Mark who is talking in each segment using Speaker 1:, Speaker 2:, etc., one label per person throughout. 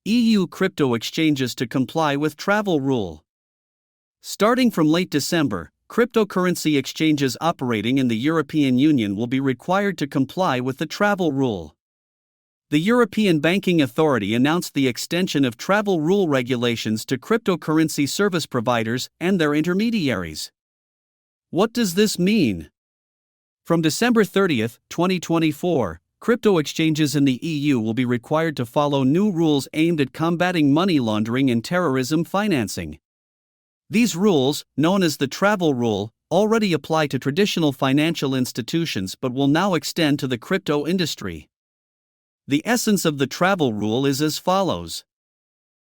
Speaker 1: EU crypto exchanges to comply with travel rule. Starting from late December, cryptocurrency exchanges operating in the European Union will be required to comply with the travel rule. The European Banking Authority announced the extension of travel rule regulations to cryptocurrency service providers and their intermediaries. What does this mean? From December 30, 2024, crypto exchanges in the EU will be required to follow new rules aimed at combating money laundering and terrorism financing. These rules, known as the travel rule, already apply to traditional financial institutions but will now extend to the crypto industry. The essence of the travel rule is as follows.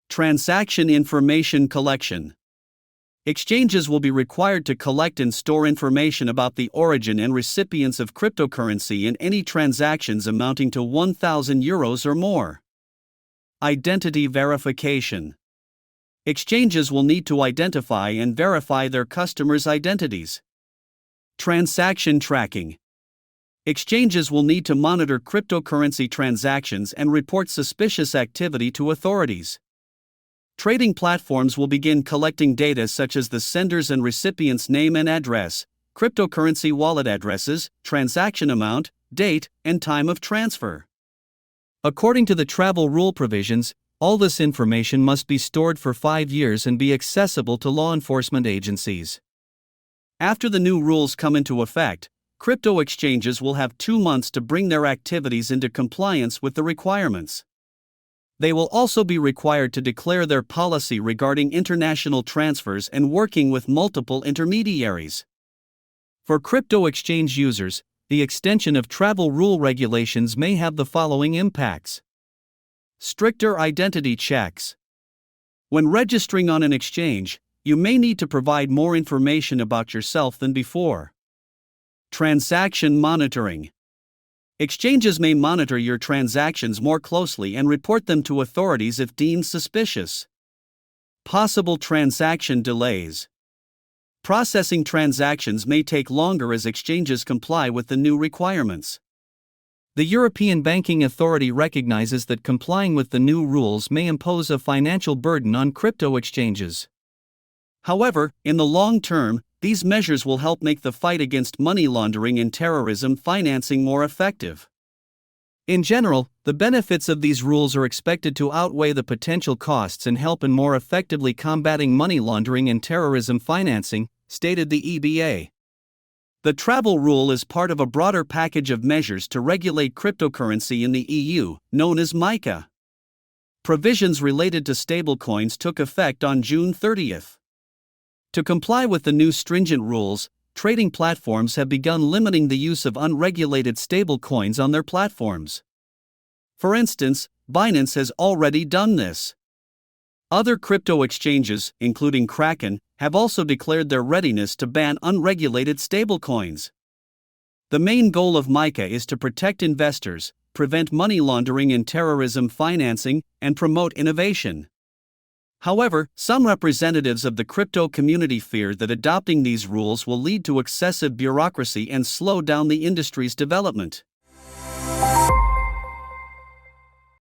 Speaker 1: Transaction information collection. Exchanges will be required to collect and store information about the origin and recipients of cryptocurrency in any transactions amounting to €1,000 or more. Identity verification. Exchanges will need to identify and verify their customers' identities. Transaction tracking. Exchanges will need to monitor cryptocurrency transactions and report suspicious activity to authorities. Trading platforms will begin collecting data such as the sender's and recipient's name and address, cryptocurrency wallet addresses, transaction amount, date, and time of transfer. According to the travel rule provisions, all this information must be stored for 5 years and be accessible to law enforcement agencies. After the new rules come into effect, crypto exchanges will have 2 months to bring their activities into compliance with the requirements. They will also be required to declare their policy regarding international transfers and working with multiple intermediaries. For crypto exchange users, the extension of travel rule regulations may have the following impacts. Stricter identity checks. When registering on an exchange, you may need to provide more information about yourself than before. Transaction monitoring. Exchanges may monitor your transactions more closely and report them to authorities if deemed suspicious. Possible transaction delays. Processing transactions may take longer as exchanges comply with the new requirements. The European Banking Authority recognizes that complying with the new rules may impose a financial burden on crypto exchanges. However, in the long term, these measures will help make the fight against money laundering and terrorism financing more effective. In general, the benefits of these rules are expected to outweigh the potential costs and help in more effectively combating money laundering and terrorism financing, stated the EBA. The travel rule is part of a broader package of measures to regulate cryptocurrency in the EU, known as MiCA. Provisions related to stablecoins took effect on June 30. To comply with the new stringent rules, trading platforms have begun limiting the use of unregulated stablecoins on their platforms. For instance, Binance has already done this. Other crypto exchanges, including Kraken, have also declared their readiness to ban unregulated stablecoins. The main goal of MiCA is to protect investors, prevent money laundering and terrorism financing, and promote innovation. However, some representatives of the crypto community fear that adopting these rules will lead to excessive bureaucracy and slow down the industry's development.